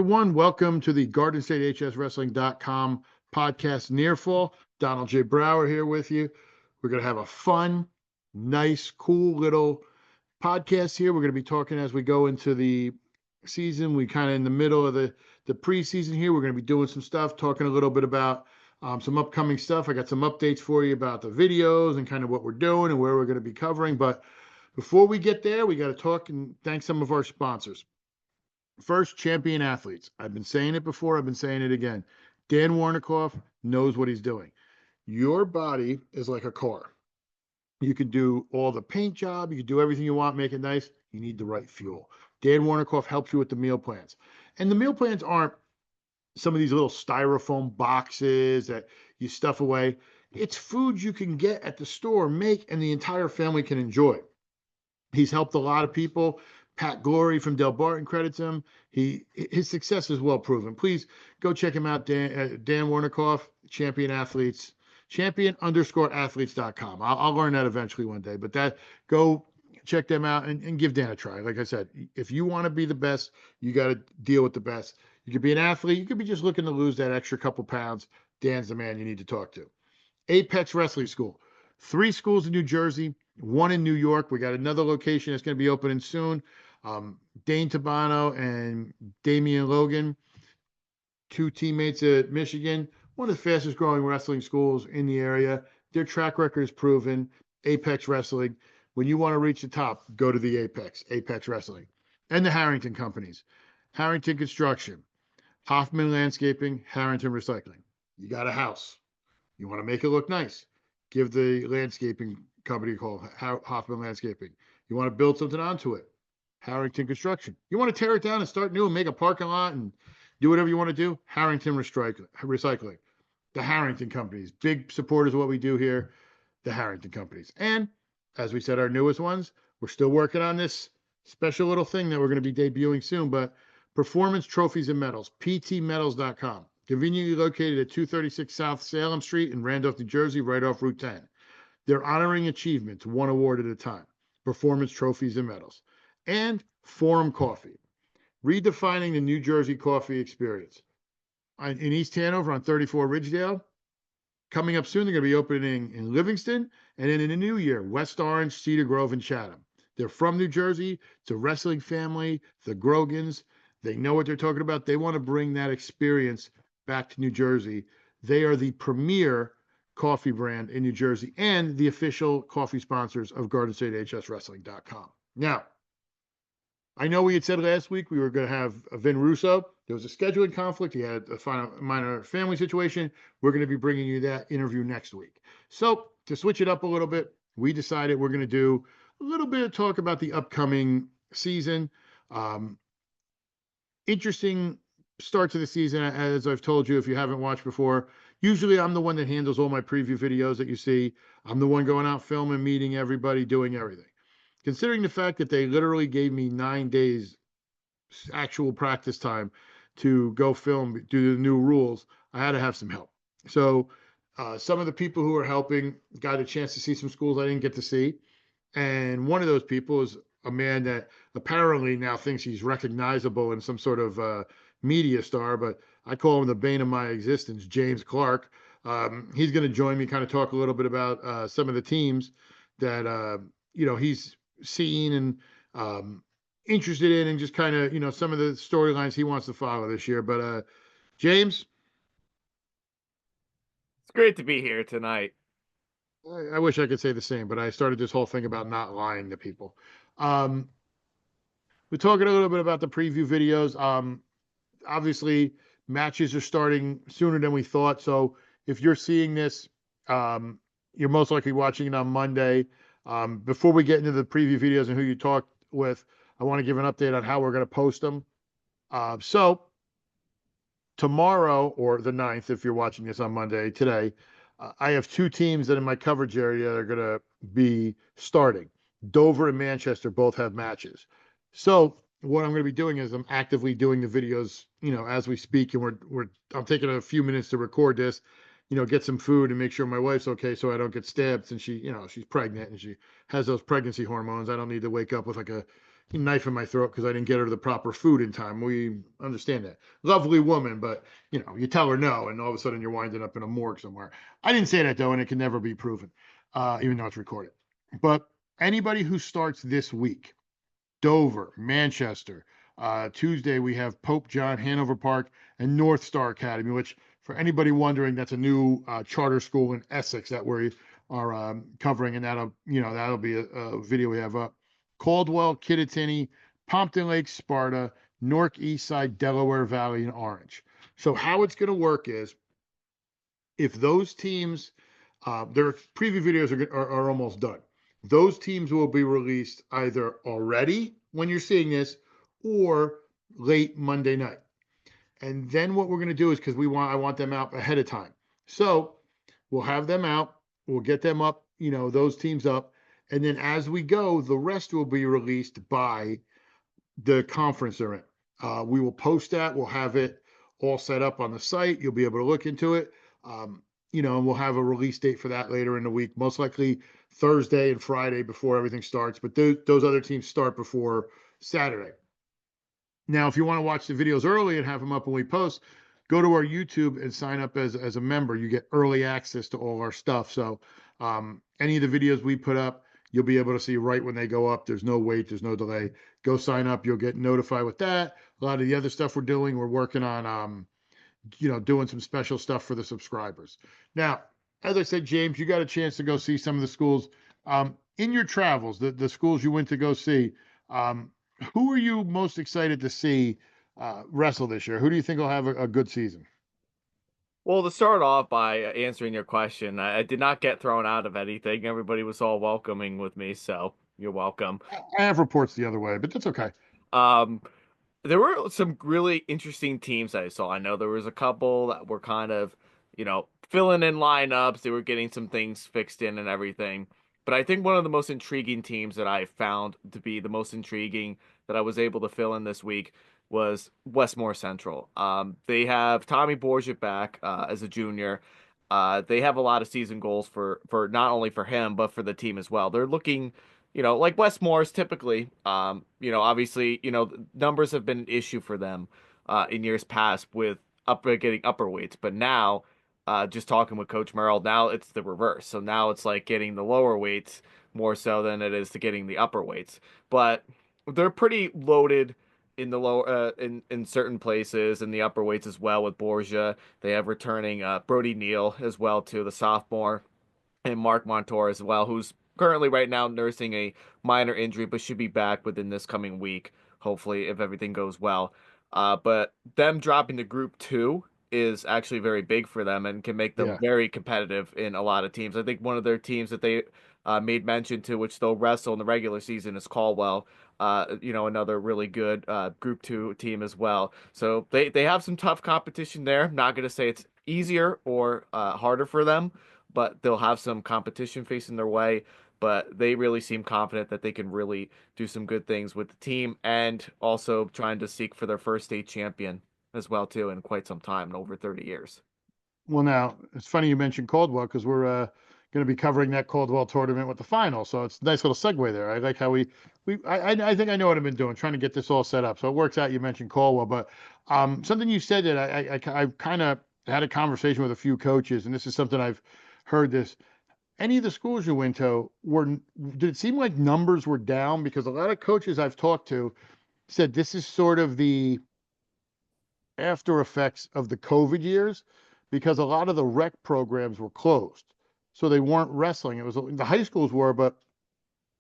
everyone. Welcome to the GardenStateHSWrestling.com podcast Near Fall. Donald J. Brower here with you. We're going to have a fun, nice, cool little podcast here. We're going to be talking as we go into the season. We kind of in the middle of the preseason here. We're going to be doing some stuff, talking a little bit about some upcoming stuff. I got some updates for you about the videos and kind of what we're doing and where we're going to be covering. But before we get there, we got to talk and thank some of our sponsors. First, Champion Athletes. I've been saying it before. I've been saying it again. Dan Warnikoff knows what he's doing. Your body is like a car. You can do all the paint job. You can do everything you want, make it nice. You need the right fuel. Dan Warnikoff helps you with the meal plans. And the meal plans aren't some of these little styrofoam boxes that you stuff away. It's food you can get at the store, make, and the entire family can enjoy. He's helped a lot of people. Pat Glory from Del Barton credits him. His success is well proven. Please go check him out, Dan Warnikoff, Champion Athletes, champion_athletes.com. I'll learn that eventually one day, but go check them out and give Dan a try. Like I said, if you want to be the best, you got to deal with the best. You could be an athlete. You could be just looking to lose that extra couple pounds. Dan's the man you need to talk to. Apex Wrestling School. 3 schools in New Jersey, 1 in New York. We got another location that's going to be opening soon. Dane Tabano and Damian Logan, 2 teammates at Michigan, one of the fastest growing wrestling schools in the area. Their track record is proven. Apex Wrestling. When you want to reach the top, go to the Apex Wrestling. And the Harrington companies. Harrington Construction, Hoffman Landscaping, Harrington Recycling. You got a house. You want to make it look nice. Give the landscaping company a call, Hoffman Landscaping. You want to build something onto it, Harrington Construction. You want to tear it down and start new and make a parking lot and do whatever you want to do, Harrington Recycling. The Harrington companies, big supporters of what we do here, the Harrington companies. And as we said, our newest ones, we're still working on this special little thing that we're going to be debuting soon, but Performance Trophies and Medals, ptmetals.com. Conveniently located at 236 South Salem Street in Randolph, New Jersey, right off Route 10. They're honoring achievements, 1 award at a time. Performance Trophies and Medals. And Forum Coffee, redefining the New Jersey coffee experience. In East Hanover on 34 Ridgedale. Coming up soon, they're going to be opening in Livingston. And then in the new year, West Orange, Cedar Grove, and Chatham. They're from New Jersey. It's a wrestling family, the Grogans. They know what they're talking about. They want to bring that experience back to New Jersey. They are the premier coffee brand in New Jersey and the official coffee sponsors of GardenStateHSWrestling.com. Now, I know we had said last week we were going to have Vin Russo. There was a scheduling conflict. He had a minor family situation. We're going to be bringing you that interview next week. So to switch it up a little bit, we decided we're going to do a little bit of talk about the upcoming season. Interesting start to the season, as I've told you, if you haven't watched before. Usually I'm the one that handles all my preview videos that you see. I'm the one going out filming, meeting everybody, doing everything. Considering the fact that they literally gave me 9 days actual practice time to go film, do the new rules, I had to have some help. So some of the people who are helping got a chance to see some schools I didn't get to see. And one of those people is a man that apparently now thinks he's recognizable in some sort of media star, but I call him the bane of my existence, James Clarke. He's going to join me, kind of talk a little bit about some of the teams that, he's seen and interested in, and just kind of, some of the storylines he wants to follow this year. But James? It's great to be here tonight. I wish I could say the same, but I started this whole thing about not lying to people. We're talking a little bit about the preview videos. Obviously, matches are starting sooner than we thought. So if you're seeing this, you're most likely watching it on Monday. Before we get into the preview videos and who you talked with, I want to give an update on how we're going to post them. So tomorrow, or the 9th, if you're watching this on Monday, today, I have 2 teams that in my coverage area are going to be starting. Dover and Manchester both have matches. So what I'm going to be doing is I'm actively doing the videos, as we speak, and I'm taking a few minutes to record this, get some food and make sure my wife's okay so I don't get stabbed, since she's pregnant and she has those pregnancy hormones. I don't need to wake up with like a knife in my throat because I didn't get her the proper food in time. We understand that. Lovely woman, but you tell her no, and all of a sudden you're winding up in a morgue somewhere. I didn't say that though, and it can never be proven, even though it's recorded. But anybody who starts this week, Dover, Manchester. Tuesday, we have Pope John, Hanover Park, and North Star Academy, which, for anybody wondering, that's a new charter school in Essex that we are covering, and that'll be a video we have up. Caldwell, Kittatinny, Pompton Lake, Sparta, Newark East Side, Delaware Valley, and Orange. So how it's going to work is if those teams, their preview videos are almost done. Those teams will be released either already when you're seeing this or late Monday night. And then what we're going to do is because I want them out ahead of time. So we'll have them out. We'll get them up, those teams up. And then as we go, the rest will be released by the conference they're in. We will post that. We'll have it all set up on the site. You'll be able to look into it. And we'll have a release date for that later in the week, most likely Thursday and Friday before everything starts. But those other teams start before Saturday. Now, if you want to watch the videos early and have them up when we post, go to our YouTube and sign up as a member. You get early access to all our stuff. So any of the videos we put up, you'll be able to see right when they go up. There's no wait. There's no delay. Go sign up. You'll get notified with that. A lot of the other stuff we're doing, we're working on, doing some special stuff for the subscribers. Now, as I said, James, you got a chance to go see some of the schools. In your travels, the schools you went to go see, who are you most excited to see wrestle this year? Who do you think will have a good season? Well, to start off by answering your question, I did not get thrown out of anything. Everybody was all welcoming with me, so you're welcome. I have reports the other way, but that's okay. Um, there were some really interesting teams I saw. I know there was a couple that were kind of, filling in lineups. They were getting some things fixed in and everything. But I think one of the most intriguing teams that I found to be the most intriguing that I was able to fill in this week was Westmore Central. They have Tommy Borget back as a junior. They have a lot of season goals for not only for him but for the team as well. They're looking like Westmore's typically, obviously, numbers have been an issue for them in years past with getting upper weights, but now, just talking with Coach Merrill, now it's the reverse. So now it's like getting the lower weights more so than it is to getting the upper weights. But they're pretty loaded in the lower in certain places in the upper weights as well with Borgia. They have returning Brody Neal as well too, the sophomore, and Mark Montour as well, who's currently right now nursing a minor injury, but should be back within this coming week, hopefully, if everything goes well. But them dropping to Group 2 is actually very big for them and can make them Yeah. very competitive in a lot of teams. I think one of their teams that they made mention to, which they'll wrestle in the regular season, is Caldwell. Another really good Group 2 team as well. So they have some tough competition there. I'm not going to say it's easier or harder for them, but they'll have some competition facing their way. But they really seem confident that they can really do some good things with the team and also trying to seek for their first state champion as well too in quite some time, in over 30 years. Well, now it's funny you mentioned Caldwell because we're going to be covering that Caldwell tournament with the final. So it's a nice little segue there. I like how I think I know what I've been doing, trying to get this all set up. So it works out. You mentioned Caldwell, but something you said that I kind of had a conversation with a few coaches, and this is something I've heard this. Any of the schools you went to did it seem like numbers were down? Because a lot of coaches I've talked to said this is sort of the after effects of the COVID years because a lot of the rec programs were closed. So they weren't wrestling. It was the high schools were, but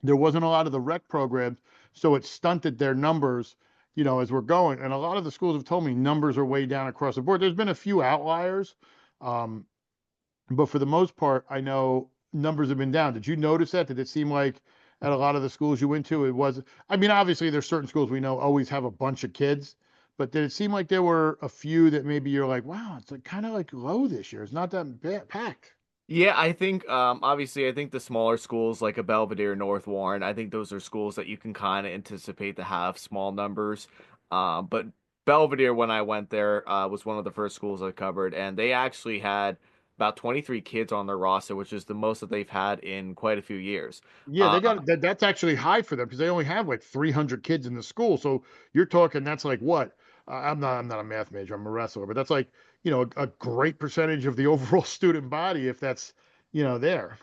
there wasn't a lot of the rec programs. So it stunted their numbers, as we're going. And a lot of the schools have told me numbers are way down across the board. There's been a few outliers. But for the most part, I know numbers have been down. Did you notice that? Did it seem like at a lot of the schools you went to, it was, I mean, obviously there's certain schools we know always have a bunch of kids, but did it seem like there were a few that maybe you're like, wow, it's like kind of like low this year. It's not that packed. Yeah, I think obviously I think the smaller schools like a Belvedere, North Warren, I think those are schools that you can kind of anticipate to have small numbers. But Belvedere, when I went there, was one of the first schools I covered, and they actually had about 23 kids on their roster, which is the most that they've had in quite a few years. Yeah, Uh, they got that. That's actually high for them because they only have like 300 kids in the school. So you're talking that's like what? I'm not a math major. I'm a wrestler, but that's like a great percentage of the overall student body if that's there.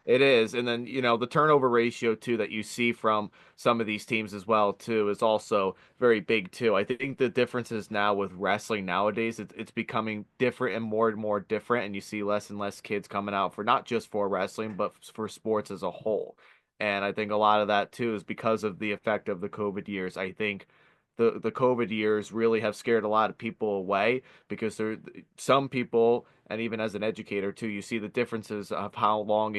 It is. And then, the turnover ratio too that you see from some of these teams as well too is also very big too. I think the difference is now with wrestling nowadays, it's becoming different and more different, and you see less and less kids coming out for not just for wrestling, but for sports as a whole. And I think a lot of that too is because of the effect of the COVID years. I think the COVID years really have scared a lot of people away because there some people, and even as an educator too, you see the differences of how long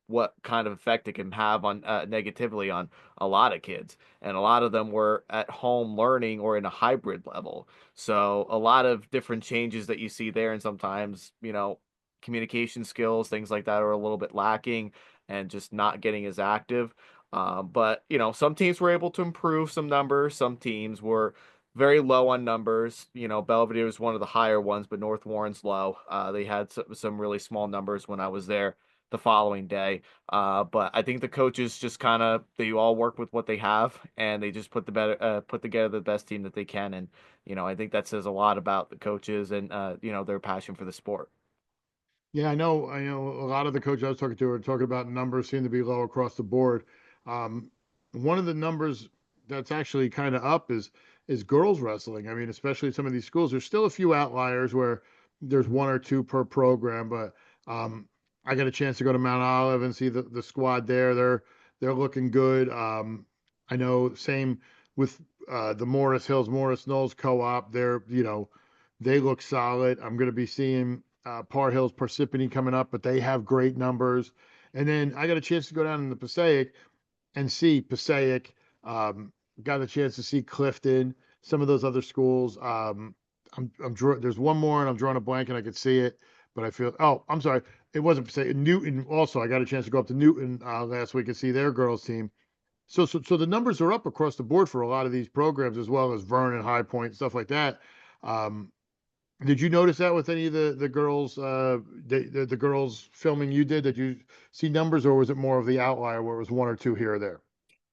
what kind of effect it can have on negatively on a lot of kids, and a lot of them were at home learning or in a hybrid level. So a lot of different changes that you see there, and sometimes communication skills, things like that, are a little bit lacking and just not getting as active. But some teams were able to improve some numbers. Some teams were very low on numbers. Belvedere was one of the higher ones, but North Warren's low. They had some really small numbers when I was there the following day. But I think the coaches just kind of they all work with what they have, and they just put together the best team that they can. And I think that says a lot about the coaches and their passion for the sport. Yeah, I know a lot of the coaches I was talking to are talking about numbers seem to be low across the board. Um, One of the numbers that's actually kind of up is girls wrestling. I mean, especially some of these schools. There's still a few outliers where there's one or two per program, but I got a chance to go to Mount Olive and see the squad there. They're looking good. I know same with the Morris Hills Morris Knolls co-op. They look solid. I'm going to be seeing Par Hills Parsippany coming up, but they have great numbers. And then I got a chance to go down in the Passaic and see Passaic. Um, got a chance to see Clifton, some of those other schools. There's one more, and I'm drawing a blank, and I could see it, but I feel. Oh, I'm sorry, it wasn't Passaic. Newton. Also, I got a chance to go up to Newton last week and see their girls team. So the numbers are up across the board for a lot of these programs, as well as Vernon, High Point, stuff like that. Um, did you notice that with any of the girls, the girls filming you did? Did you see numbers, or was it more of the outlier where it was one or two here or there?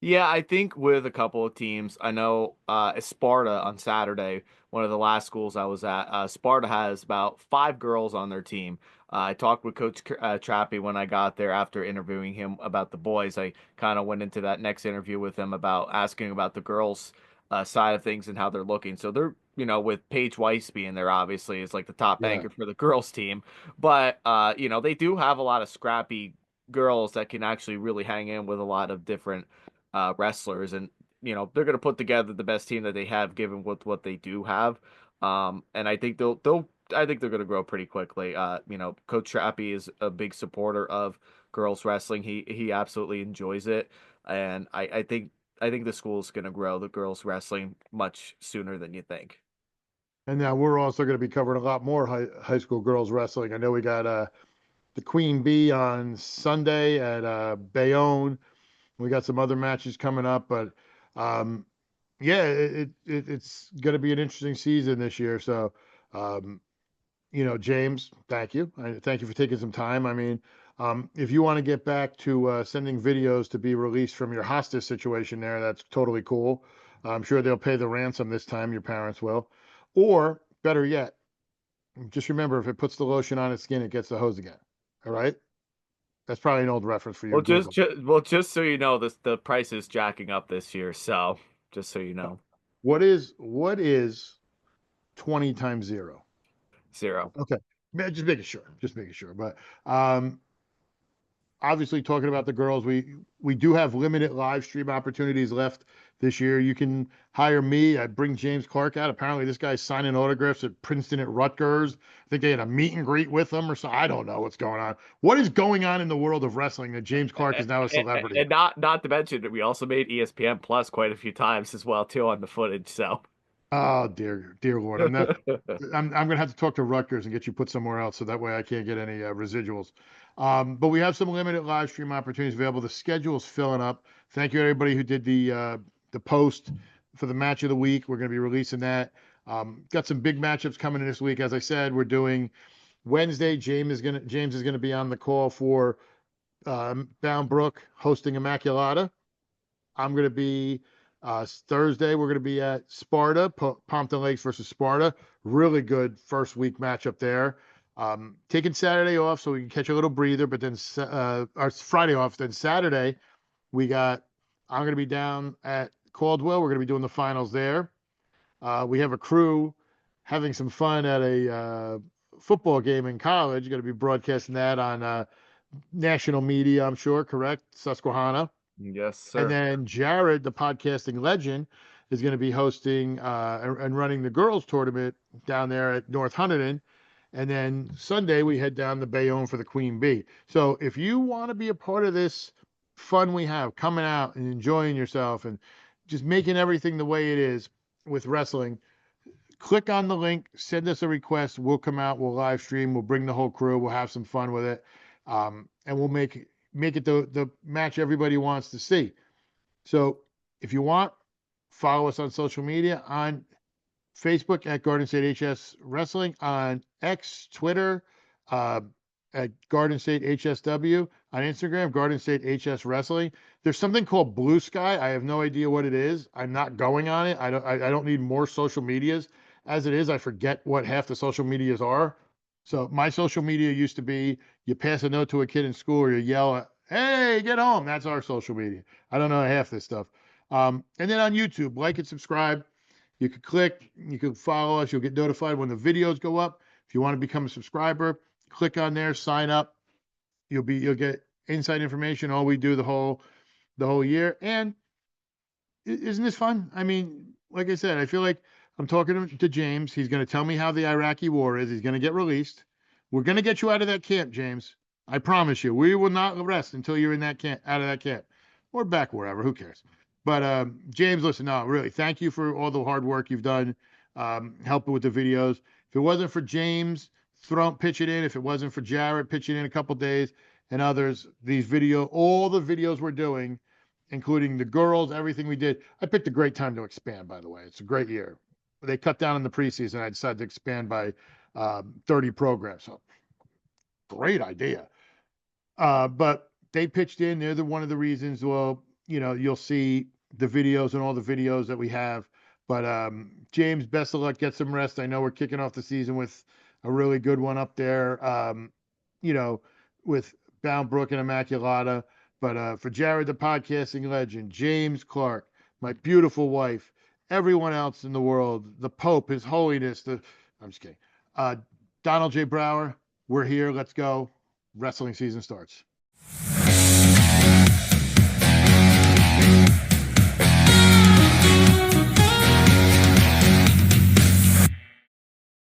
Yeah, I think with a couple of teams, I know Sparta on Saturday, one of the last schools I was at, Sparta has about five girls on their team. I talked with Coach Trappy when I got there after interviewing him about the boys. I kind of went into that next interview with him about asking about the girls' side of things and how they're looking. So they're, with Paige Weiss being there, obviously, is like the top Yeah. anchor for the girls' team. But, they do have a lot of scrappy girls that can actually really hang in with a lot of different wrestlers, and they're going to put together the best team that they have, given what they do have. And I think I think they're going to grow pretty quickly. Coach Trappy is a big supporter of girls wrestling. He absolutely enjoys it, and I think the school is going to grow the girls wrestling much sooner than you think. And now we're also going to be covering a lot more high school girls wrestling. I know we got the Queen Bee on Sunday at Bayonne. We got some other matches coming up, but um, yeah, it's going to be an interesting season this year. So um, James, thank you. Thank you for taking some time. I mean, if you want to get back to sending videos to be released from your hostage situation there, that's totally cool. I'm sure they'll pay the ransom this time, your parents will. Or better yet, just remember if it puts the lotion on its skin, it gets the hose again. All right? That's probably an old reference for your Well, Google. just so you know, the price is jacking up this year. So just so you know, What is 20 times zero? zero. Okay. Just making sure. Just making sure. But um, obviously talking about the girls, we do have limited live stream opportunities left this year. You can hire me. I bring James Clarke out. Apparently, this guy's signing autographs at Princeton at Rutgers. I think they had a meet and greet with him or so. I don't know what's going on. What is going on in the world of wrestling that James Clarke is now a celebrity? And not to mention that we also made ESPN Plus quite a few times as well too on the footage. So Oh dear Lord, I'm not. I'm gonna have to talk to Rutgers and get you put somewhere else, so that way I can't get any residuals. But we have some limited live stream opportunities available. The schedule is filling up. Thank you everybody who did the post for the match of the week. We're gonna be releasing that. Got some big matchups coming in this week. As I said, we're doing Wednesday, James is gonna be on the call for Bound Brook hosting Immaculata. I'm gonna be Thursday. We're gonna be at Sparta, Pompton Lakes versus Sparta. Really good first week matchup there. Taking Saturday off so we can catch a little breather, but then our Friday off. Then Saturday I'm gonna be down at Caldwell. We're gonna be doing the finals there. We have a crew having some fun at a football game in college. Going to be broadcasting that on national media, I'm sure, correct? Susquehanna. Yes, And sir. then Jared, the podcasting legend, is going to be hosting and running the girls' tournament down there at North Hunterdon. And then Sunday, we head down to Bayonne for the Queen Bee. So if you want to be a part of this fun we have coming out and enjoying yourself and just making everything the way it is with wrestling, click on the link, send us a request. We'll come out, we'll live stream, we'll bring the whole crew, we'll have some fun with it. And we'll make it the match everybody wants to see. So if you want, follow us on social media on Facebook at Garden State HS Wrestling, on X, Twitter, at Garden State HSW, on Instagram, Garden State HS Wrestling. There's something called Blue Sky. I have no idea what it is. I'm not going on it. I don't need more social medias. As it is, I forget what half the social medias are. So my social media used to be you pass a note to a kid in school or you yell, "Hey, get home." That's our social media. I don't know half this stuff. And then on YouTube, like and subscribe. You could click, you could follow us. You'll get notified when the videos go up. If you want to become a subscriber, click on there, sign up. You'll get inside information. All we do the whole year. And isn't this fun? I mean, like I said, I feel like I'm talking to James. He's going to tell me how the Iraqi war is. He's going to get released. We're going to get you out of that camp, James. I promise you. We will not rest until you're in that camp, out of that camp, or back wherever. Who cares? But James, listen, no, really, thank you for all the hard work you've done, helping with the videos. If it wasn't for James pitching in, if it wasn't for Jared pitching in a couple days and others, all the videos we're doing, including the girls, everything we did. I picked a great time to expand, by the way. It's a great year. They cut down in the preseason. I decided to expand by 30 programs. So great idea. But they pitched in. They're one of the reasons. Well, you'll see the videos and all the videos that we have. But James, best of luck. Get some rest. I know we're kicking off the season with a really good one up there, with Bound Brook and Immaculata. But for Jared, the podcasting legend, James Clarke, my beautiful wife, everyone else in the world, the Pope, His Holiness, I'm just kidding. Donald J. Brower, we're here. Let's go. Wrestling season starts.